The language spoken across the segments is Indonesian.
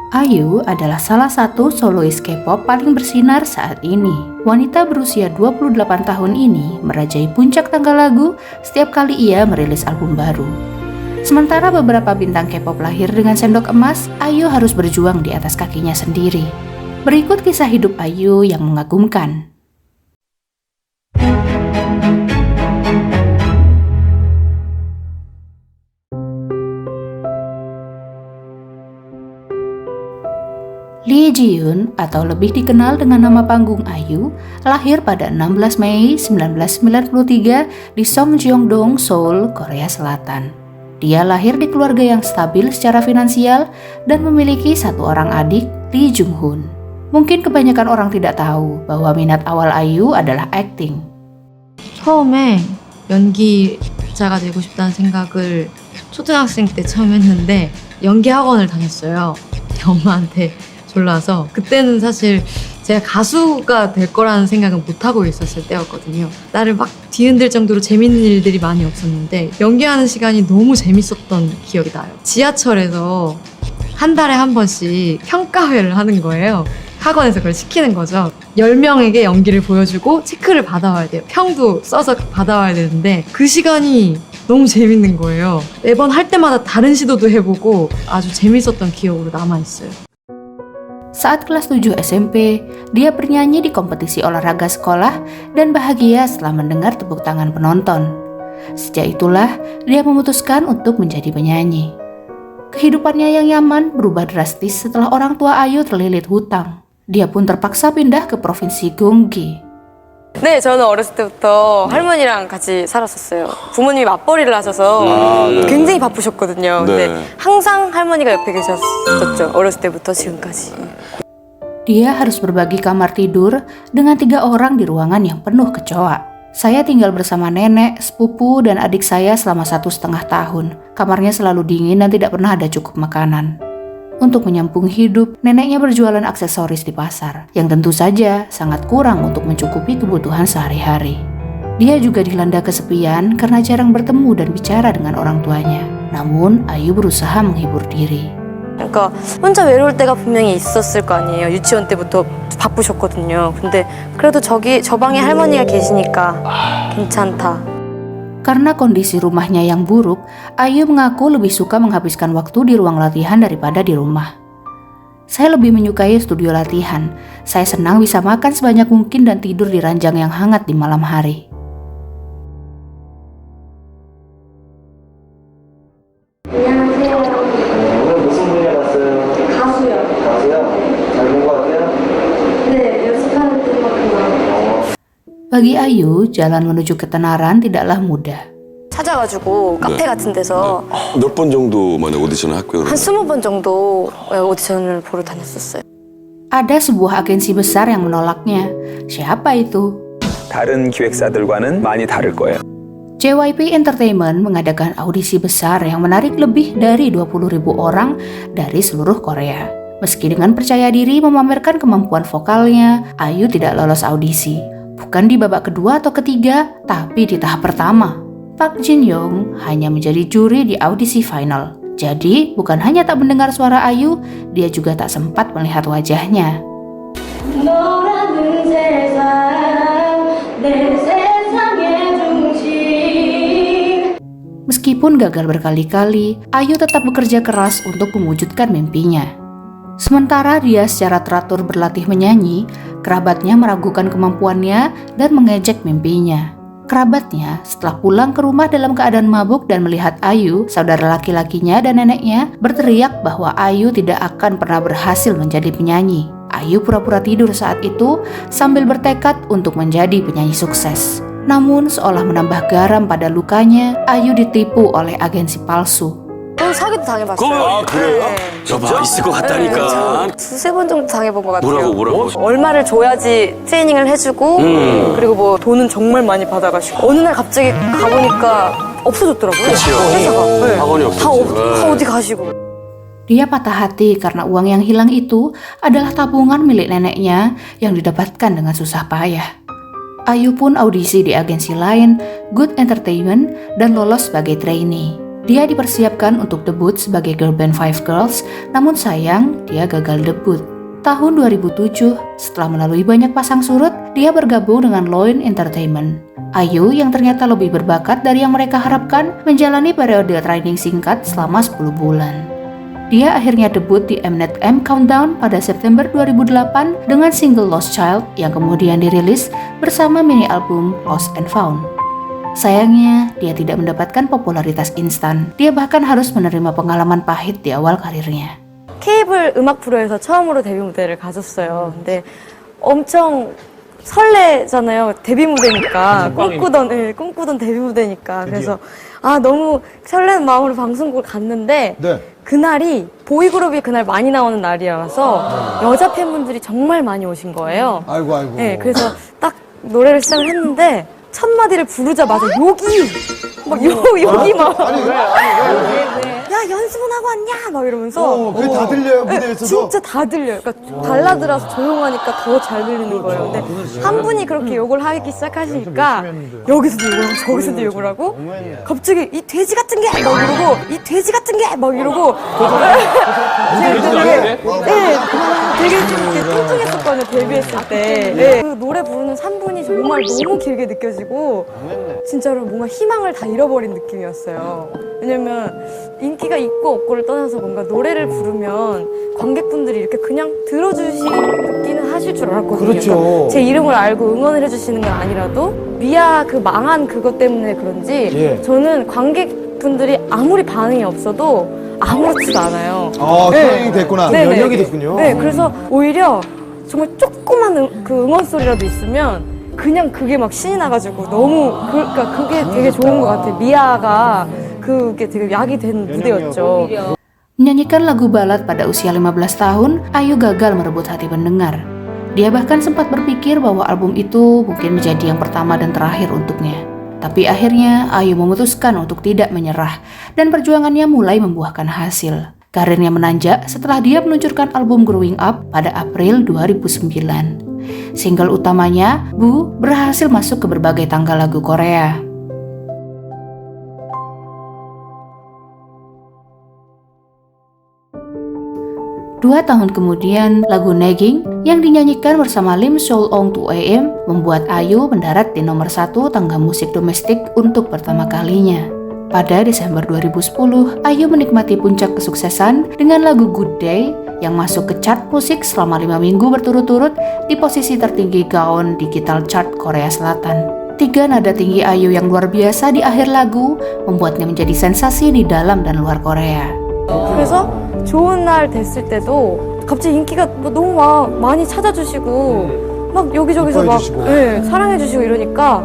Ayu adalah salah satu solois K-pop paling bersinar saat ini. Wanita berusia 28 tahun ini merajai puncak tangga lagu setiap kali ia merilis album baru. Sementara beberapa bintang K-pop lahir dengan sendok emas, Ayu harus berjuang di atas kakinya sendiri. Berikut kisah hidup Ayu yang mengagumkan. Lee Ji-yoon atau lebih dikenal dengan nama panggung Ayu, lahir pada 16 Mei 1993 di Songgyeongdong, Seoul, Korea Selatan. Dia lahir di keluarga yang stabil secara finansial dan memiliki satu orang adik, Lee Jung-hoon. Mungkin kebanyakan orang tidak tahu bahwa minat awal Ayu adalah acting. 처음에 연기자가 되고 싶다는 생각을 초등학생 때 처음 했는데 연기 학원을 다녔어요. 엄마한테 졸라서 그때는 사실 제가 가수가 될 거라는 생각은 못하고 있었을 때였거든요. 나를 막 뒤흔들 정도로 재밌는 일들이 많이 없었는데 연기하는 시간이 너무 재밌었던 기억이 나요. 지하철에서 한 달에 한 번씩 평가회를 하는 거예요. 학원에서 그걸 시키는 거죠. 10명에게 연기를 보여주고 체크를 받아와야 돼요. 평도 써서 받아와야 되는데 그 시간이 너무 재밌는 거예요. 매번 할 때마다 다른 시도도 해보고 아주 재밌었던 기억으로 남아있어요. Saat kelas 7 SMP, dia bernyanyi di kompetisi olahraga sekolah dan bahagia setelah mendengar tepuk tangan penonton. Sejak itulah, dia memutuskan untuk menjadi penyanyi. Kehidupannya yang nyaman berubah drastis setelah orang tua Ayu terlilit hutang. Dia pun terpaksa pindah ke provinsi Gyeonggi. 네, 저는 어렸을 때부터 할머니랑 같이 살았었어요. 부모님이 맞벌이를 하셔서 네. 굉장히 바쁘셨거든요. 근데 네. 항상 할머니가 옆에 계셨었죠. 어렸을 때부터 지금까지. Dia harus berbagi kamar tidur dengan 3 orang di ruangan yang penuh kecoa. Saya tinggal bersama nenek, sepupu, dan adik saya selama 1,5 tahun. Kamarnya selalu dingin dan tidak pernah ada cukup makanan. Untuk menyambung hidup, neneknya berjualan aksesoris di pasar, yang tentu saja sangat kurang untuk mencukupi kebutuhan sehari-hari. Dia juga dilanda kesepian karena jarang bertemu dan bicara dengan orang tuanya. Namun, Ayu berusaha menghibur diri. 그러니까 혼자 외로울 때가 분명히 있었을 거 아니에요. 유치원 때부터 바쁘셨거든요. 근데 그래도 저 방에 할머니가 계시니까 괜찮다. Karena kondisi rumahnya yang buruk, Ayu mengaku lebih suka menghabiskan waktu di ruang latihan daripada di rumah. Saya lebih menyukai studio latihan. Saya senang bisa makan sebanyak mungkin dan tidur di ranjang yang hangat di malam hari. 오늘 무슨 분야 봤어요? 가수요. 가수요? 잘 본 것 같아요? 네, 연습하는 때만큼 나와요. Bagi Ayu, jalan menuju ketenaran tidaklah mudah. 찾아가지고 카페 같은 데서 몇 번 정도 만에 오디션을 했고요. 한 20번 정도 오디션을 보러 다녔었어요. Ada sebuah agensi besar yang menolaknya. Siapa itu? 다른 기획사들과는 많이 다를 거예요. JYP Entertainment mengadakan audisi besar yang menarik lebih dari 20.000 orang dari seluruh Korea. Meski dengan percaya diri memamerkan kemampuan vokalnya, Ayu tidak lolos audisi. Bukan di babak kedua atau ketiga, tapi di tahap pertama. Park Jin Young hanya menjadi juri di audisi final. Jadi, bukan hanya tak mendengar suara Ayu, dia juga tak sempat melihat wajahnya. 너라는 세상, 내 세상의 중심. Meskipun gagal berkali-kali, Ayu tetap bekerja keras untuk mewujudkan mimpinya. Sementara dia secara teratur berlatih menyanyi, kerabatnya meragukan kemampuannya dan mengejek mimpinya. Kerabatnya setelah pulang ke rumah dalam keadaan mabuk dan melihat Ayu, saudara laki-lakinya dan neneknya berteriak bahwa Ayu tidak akan pernah berhasil menjadi penyanyi. Ayu pura-pura tidur saat itu sambil bertekad untuk menjadi penyanyi sukses. Namun seolah menambah garam pada lukanya, Ayu ditipu oleh agensi palsu. 사기도 당해봤어요. 아, 그래요? 네. 여봐, 있을 것 같다니까. 두세 번 정도 당해본 것 같아요. 뭐라고? 얼마를 줘야지 트레이닝을 해주고 그리고 뭐 돈은 정말 많이 받아가시고 어느 날 갑자기 가보니까 없어졌더라고요. 그치요. 회사가. 네. 학원이 없었지. 다 어디 가시고. Dia patah hati karena uang yang hilang itu adalah tabungan milik neneknya yang didapatkan dengan susah payah. Ayu pun audisi di agensi lain, Good Entertainment, dan lolos sebagai trainee. Dia dipersiapkan untuk debut sebagai girl band Five Girls, namun sayang dia gagal debut. Tahun 2007, setelah melalui banyak pasang surut, dia bergabung dengan Loin Entertainment. Ayu yang ternyata lebih berbakat dari yang mereka harapkan menjalani periode training singkat selama 10 bulan. Dia akhirnya debut di Mnet M Countdown pada September 2008 dengan single Lost Child yang kemudian dirilis bersama mini album Lost and Found. Sayangnya, dia tidak mendapatkan popularitas instan. Dia bahkan harus menerima pengalaman pahit di awal karirnya. 케이블 음악 프로에서 처음으로 데뷔 무대를 가졌어요. 근데 엄청 설레잖아요. 데뷔 무대니까 꿈꾸던 데뷔 무대니까 그래서 너무 설레는 마음으로 방송국을 갔는데 그날이 보이그룹이 그날 많이 나오는 날이라서 여자 팬분들이 정말 많이 오신 거예요. 아이고. 네, 그래서 딱 노래를 시작을 했는데 첫 마디를 부르자마자 욕이 막 야 연습은 하고 왔냐 막 이러면서 그게 다 들려요 무대에서도? 진짜 다 들려요. 그러니까 발라드라서 조용하니까 더 잘 들리는 거예요. 근데 한 분이 그렇게 욕을 하기 시작하시니까 여기서도 욕을 하고 저기서도 욕을 하고 갑자기 이 돼지 같은 게 막 이러고 이 돼지 같은 게 막 이러고 되게 좀 이렇게 뚱뚱했었거든요 데뷔했을 때. 그 노래 부르는 3분이 정말 너무 길게 느껴지고 진짜로 뭔가 희망을 다 잃어버린 느낌이었어요. 왜냐면 인기가 있고 없고를 떠나서 뭔가 노래를 부르면 관객분들이 이렇게 그냥 들어주시기는 하실 줄 알았거든요. 그렇죠. 그러니까 제 이름을 알고 응원을 해주시는 건 아니라도 미아 그 망한 그것 때문에 그런지 저는 관객분들이 아무리 반응이 없어도 아무렇지도 않아요. 트레이닝이 됐구나. 네네. 면역이 됐군요. 네, 그래서 오히려 정말 조그만 그 응원 소리라도 있으면 그냥 그게 막 신이 나가지고 너무 그러니까 그게 되게 좋은 것 같아요. 미아가 그게 되게 약이 된 무대였죠. Menyanyikan lagu balad pada usia 15 tahun, Ayu gagal merebut hati pendengar. Dia bahkan sempat berpikir bahwa album itu mungkin menjadi yang pertama dan terakhir untuknya. Tapi akhirnya Ayu memutuskan untuk tidak menyerah dan perjuangannya mulai membuahkan hasil. Karirnya menanjak setelah dia meluncurkan album Growing Up pada April 2009. Single utamanya, Bu, berhasil masuk ke berbagai tangga lagu Korea. Dua tahun kemudian, lagu Nagging yang dinyanyikan bersama Lim Seol-ong 2AM membuat Ayu mendarat di nomor 1 tangga musik domestik untuk pertama kalinya. Pada Desember 2010, Ayu menikmati puncak kesuksesan dengan lagu Good Day yang masuk ke chart musik selama 5 minggu berturut-turut di posisi tertinggi Gaon Digital Chart Korea Selatan. 3 nada tinggi Ayu yang luar biasa di akhir lagu membuatnya menjadi sensasi di dalam dan luar Korea. 그래서 좋은 날 됐을 때도 갑자기 인기가 너무 많이 찾아주시고 막 여기저기서 막 사랑해주시고 이러니까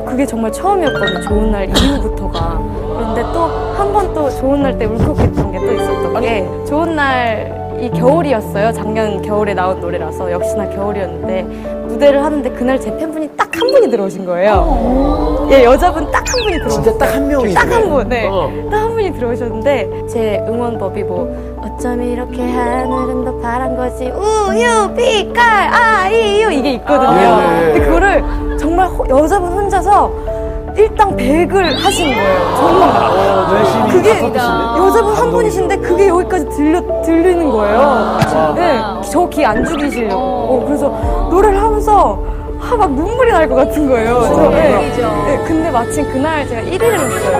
그게 정말 처음이었거든요. 좋은 날 이후부터가. 그런데 또 한 번 또 좋은 날 때 울컥했던 게 또 있었던 게 좋은 날이 겨울이었어요. 작년 겨울에 나온 노래라서 역시나 겨울이었는데 무대를 하는데 그날 제 팬분이 딱 한 분이 들어오신 거예요. 예, 여자분 딱 한 분이 들어오셨어요. 진짜 딱 한 명이. 딱 한 분, 네. 딱 한 분이 들어오셨는데 제 응원법이 뭐 어쩜 이렇게 하늘은 더 파란 거지 우유 빛깔 아이유 이게 있거든요. 근데 그거를 정말 여자분 혼자서 일당 100을 하시는 거예요. 정말. 그게 여자분 한 분이신데 그게 여기까지 들리는 거예요. 네, 저 기 안 죽이시려고. 그래서 노래를 하면서 막 눈물이 날 것 같은 거예요. 그래서, 네, 근데 마침 그날 제가 1위를 했어요.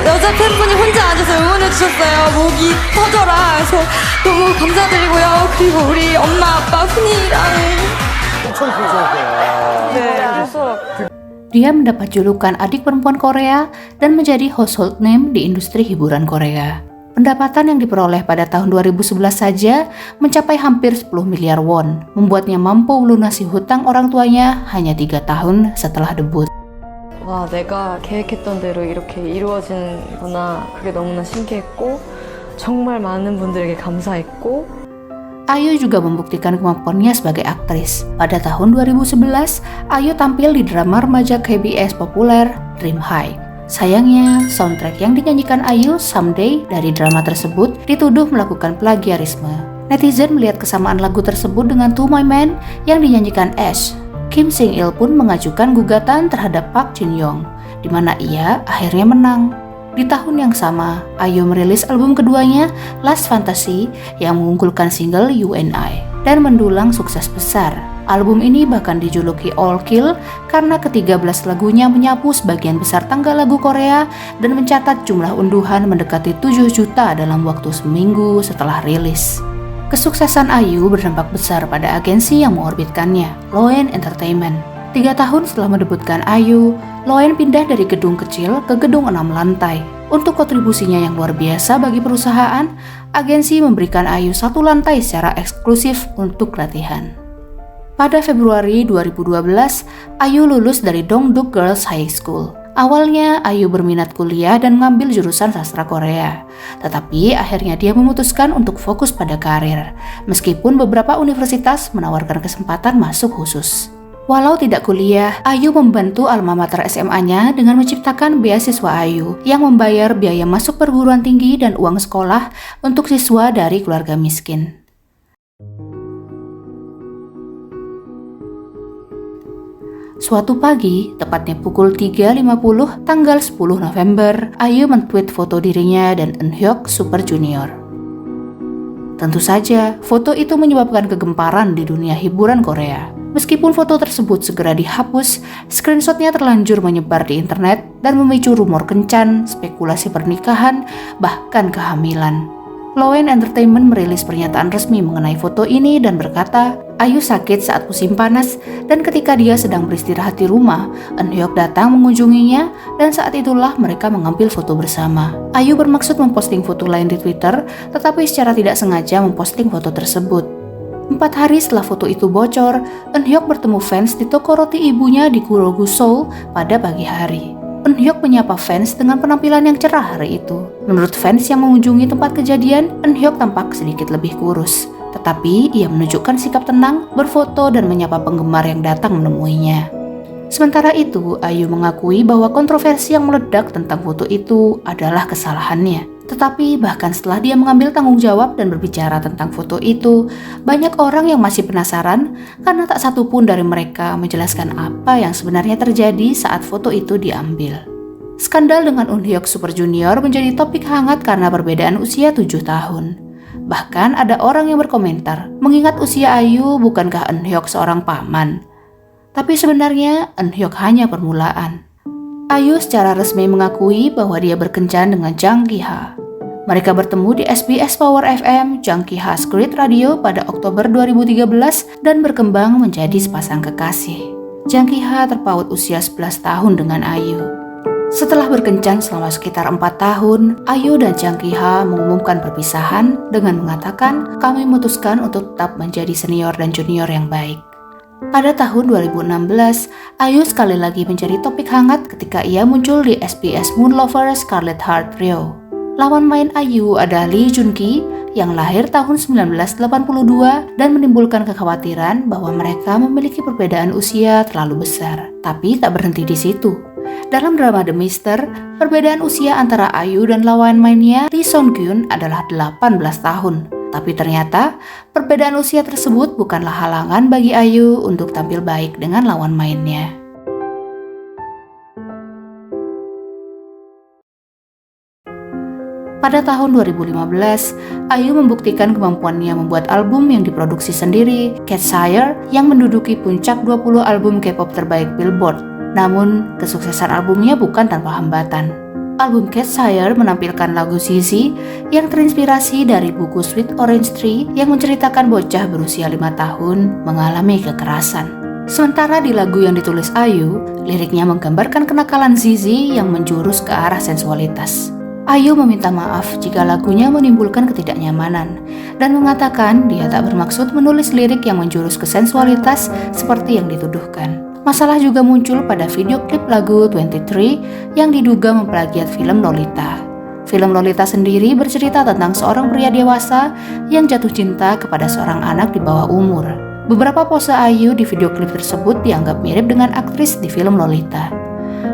여자 팬분이 혼자 앉아서 응원해 주셨어요. 목이 터져라. 그래서 너무 감사드리고요. 그리고 우리 엄마, 아빠, 훈이랑. 엄청 감사할 거야. 네, 그래서. Dia mendapat julukan adik perempuan Korea dan menjadi household name di industri hiburan Korea. Pendapatan yang diperoleh pada tahun 2011 saja mencapai hampir 10 miliar won, membuatnya mampu melunasi hutang orang tuanya hanya 3 tahun setelah debut. 와, 내가 계획했던 대로 이렇게 이루어지는구나. 그게 너무나 신기했고 정말 많은 분들에게 감사했고 Ayu juga membuktikan kemampuannya sebagai aktris. Pada tahun 2011, Ayu tampil di drama remaja KBS populer Dream High. Sayangnya, soundtrack yang dinyanyikan Ayu, Someday, dari drama tersebut dituduh melakukan plagiarisme. Netizen melihat kesamaan lagu tersebut dengan To My Man yang dinyanyikan Ash. Kim Sing-il pun mengajukan gugatan terhadap Park Jin-young, di mana ia akhirnya menang. Di tahun yang sama, IU merilis album keduanya, Last Fantasy, yang mengunggulkan single You and I, dan mendulang sukses besar. Album ini bahkan dijuluki All Kill karena ke-13 lagunya menyapu sebagian besar tangga lagu Korea dan mencatat jumlah unduhan mendekati 7 juta dalam waktu seminggu setelah rilis. Kesuksesan IU berdampak besar pada agensi yang mengorbitkannya, Loen Entertainment. 3 tahun setelah mendebutkan IU, Loen pindah dari gedung kecil ke gedung 6 lantai. Untuk kontribusinya yang luar biasa bagi perusahaan, agensi memberikan IU 1 lantai secara eksklusif untuk latihan. Pada Februari 2012, IU lulus dari Dongduk Girls High School. Awalnya, IU berminat kuliah dan mengambil jurusan sastra Korea. Tetapi akhirnya dia memutuskan untuk fokus pada karir, meskipun beberapa universitas menawarkan kesempatan masuk khusus. Walau tidak kuliah, IU membantu alma mater SMA-nya dengan menciptakan beasiswa IU yang membayar biaya masuk perguruan tinggi dan uang sekolah untuk siswa dari keluarga miskin. Suatu pagi, tepatnya pukul 3.50 tanggal 10 November, IU men-tweet foto dirinya dan Eunhyuk Super Junior. Tentu saja, foto itu menyebabkan kegemparan di dunia hiburan Korea. Meskipun foto tersebut segera dihapus, screenshotnya terlanjur menyebar di internet dan memicu rumor kencan, spekulasi pernikahan, bahkan kehamilan. Loen Entertainment merilis pernyataan resmi mengenai foto ini dan berkata, IU sakit saat musim panas dan ketika dia sedang beristirahat di rumah, Eunhyuk datang mengunjunginya dan saat itulah mereka mengambil foto bersama. IU bermaksud memposting foto lain di Twitter, tetapi secara tidak sengaja memposting foto tersebut. 4 hari setelah foto itu bocor, Eunhyuk bertemu fans di toko roti ibunya di Kurogu, Seoul pada pagi hari. Eunhyuk menyapa fans dengan penampilan yang cerah hari itu. Menurut fans yang mengunjungi tempat kejadian, Eunhyuk tampak sedikit lebih kurus. Tetapi ia menunjukkan sikap tenang, berfoto dan menyapa penggemar yang datang menemuinya. Sementara itu, IU mengakui bahwa kontroversi yang meledak tentang foto itu adalah kesalahannya. Tetapi bahkan setelah dia mengambil tanggung jawab dan berbicara tentang foto itu, banyak orang yang masih penasaran karena tak satu pun dari mereka menjelaskan apa yang sebenarnya terjadi saat foto itu diambil. Skandal dengan Eunhyuk Super Junior menjadi topik hangat karena perbedaan usia 7 tahun. Bahkan ada orang yang berkomentar, mengingat usia IU, bukankah Eunhyuk seorang paman? Tapi sebenarnya Eunhyuk hanya permulaan. IU secara resmi mengakui bahwa dia berkencan dengan Jang Ki-ha. Mereka bertemu di SBS Power FM, Jang Ki-ha's Great Radio pada Oktober 2013 dan berkembang menjadi sepasang kekasih. Jang Ki-ha terpaut usia 11 tahun dengan IU. Setelah berkencan selama sekitar 4 tahun, IU dan Jang Ki-ha mengumumkan perpisahan dengan mengatakan, "Kami memutuskan untuk tetap menjadi senior dan junior yang baik." Pada tahun 2016, IU sekali lagi menjadi topik hangat ketika ia muncul di SBS Moon Lovers Scarlet Heart Trio. Lawan main IU adalah Lee Jun-ki yang lahir tahun 1982 dan menimbulkan kekhawatiran bahwa mereka memiliki perbedaan usia terlalu besar. Tapi tak berhenti di situ. Dalam drama The Mister, perbedaan usia antara IU dan lawan mainnya Lee Song-gyun adalah 18 tahun. Tapi ternyata, perbedaan usia tersebut bukanlah halangan bagi IU untuk tampil baik dengan lawan mainnya. Pada tahun 2015, IU membuktikan kemampuannya membuat album yang diproduksi sendiri, Catshire, yang menduduki puncak 20 album K-pop terbaik Billboard. Namun, kesuksesan albumnya bukan tanpa hambatan. Album Catshire menampilkan lagu ZZ yang terinspirasi dari buku Sweet Orange Tree yang menceritakan bocah berusia 5 tahun mengalami kekerasan. Sementara di lagu yang ditulis IU, liriknya menggambarkan kenakalan ZZ yang menjurus ke arah sensualitas. IU meminta maaf jika lagunya menimbulkan ketidaknyamanan dan mengatakan dia tak bermaksud menulis lirik yang menjurus ke sensualitas seperti yang dituduhkan. Masalah juga muncul pada video klip lagu 23 yang diduga memplagiat film Lolita. Film Lolita sendiri bercerita tentang seorang pria dewasa yang jatuh cinta kepada seorang anak di bawah umur. Beberapa pose IU di video klip tersebut dianggap mirip dengan aktris di film Lolita.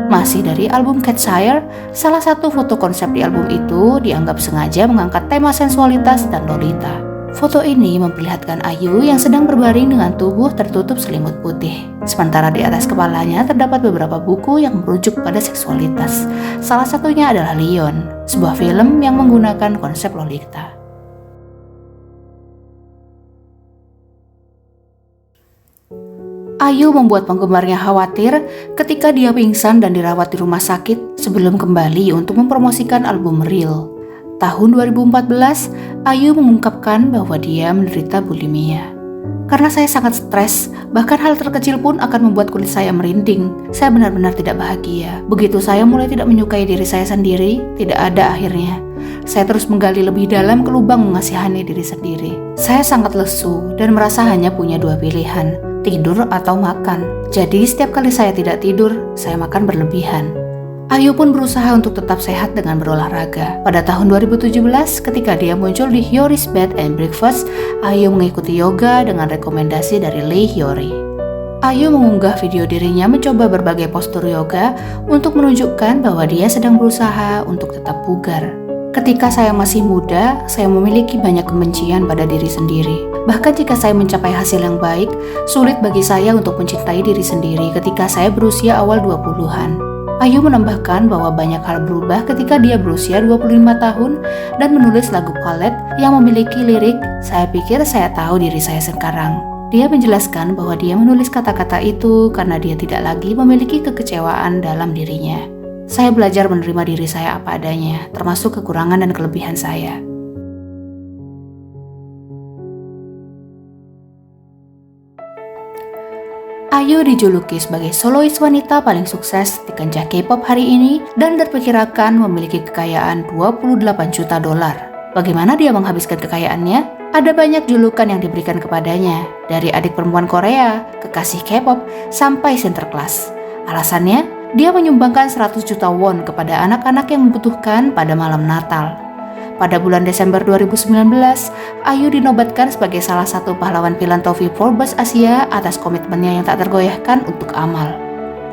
Masih dari album Catshire, salah satu foto konsep di album itu dianggap sengaja mengangkat tema sensualitas dan Lolita. Foto ini memperlihatkan Ayu yang sedang berbaring dengan tubuh tertutup selimut putih. Sementara di atas kepalanya terdapat beberapa buku yang merujuk pada seksualitas. Salah satunya adalah Leon, sebuah film yang menggunakan konsep Lolita. Ayu membuat penggemarnya khawatir ketika dia pingsan dan dirawat di rumah sakit sebelum kembali untuk mempromosikan album Real. Tahun 2014, Ayu mengungkapkan bahwa dia menderita bulimia. Karena saya sangat stres, bahkan hal terkecil pun akan membuat kulit saya merinding. Saya benar-benar tidak bahagia. Begitu saya mulai tidak menyukai diri saya sendiri, tidak ada akhirnya. Saya terus menggali lebih dalam ke lubang mengasihani diri sendiri. Saya sangat lesu dan merasa hanya punya dua pilihan, tidur atau makan. Jadi setiap kali saya tidak tidur, saya makan berlebihan. Ayu pun berusaha untuk tetap sehat dengan berolahraga. Pada tahun 2017, ketika dia muncul di Hyory's Bed and Breakfast, Ayu mengikuti yoga dengan rekomendasi dari Lee Hyori. Ayu mengunggah video dirinya mencoba berbagai postur yoga untuk menunjukkan bahwa dia sedang berusaha untuk tetap bugar. Ketika saya masih muda, saya memiliki banyak kebencian pada diri sendiri. Bahkan jika saya mencapai hasil yang baik, sulit bagi saya untuk mencintai diri sendiri ketika saya berusia awal 20-an. Ayu menambahkan bahwa banyak hal berubah ketika dia berusia 25 tahun dan menulis lagu Colette yang memiliki lirik, "Saya pikir saya tahu diri saya sekarang." Dia menjelaskan bahwa dia menulis kata-kata itu karena dia tidak lagi memiliki kekecewaan dalam dirinya. Saya belajar menerima diri saya apa adanya, termasuk kekurangan dan kelebihan saya. Ayu dijuluki sebagai solois wanita paling sukses di kancah K-pop hari ini dan diperkirakan memiliki kekayaan 28 juta dolar. Bagaimana dia menghabiskan kekayaannya? Ada banyak julukan yang diberikan kepadanya, dari adik perempuan Korea, kekasih K-pop, sampai Sinterklas. Alasannya, dia menyumbangkan 100 juta won kepada anak-anak yang membutuhkan pada malam Natal. Pada bulan Desember 2019, Ayu dinobatkan sebagai salah satu pahlawan filantropi Forbes Asia atas komitmennya yang tak tergoyahkan untuk amal.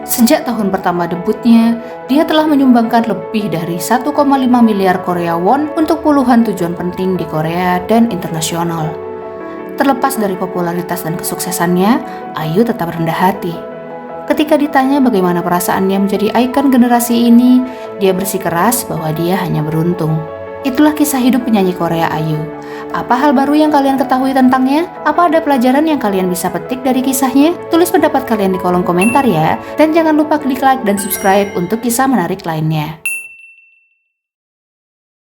Sejak tahun pertama debutnya, dia telah menyumbangkan lebih dari 1,5 miliar Korea won untuk puluhan tujuan penting di Korea dan internasional. Terlepas dari popularitas dan kesuksesannya, Ayu tetap rendah hati. Ketika ditanya bagaimana perasaannya menjadi ikon generasi ini, dia bersikeras bahwa dia hanya beruntung. Itulah kisah hidup penyanyi Korea Ayu. Apa hal baru yang kalian ketahui tentangnya? Apa ada pelajaran yang kalian bisa petik dari kisahnya? Tulis pendapat kalian di kolom komentar ya. Dan jangan lupa klik like dan subscribe untuk kisah menarik lainnya.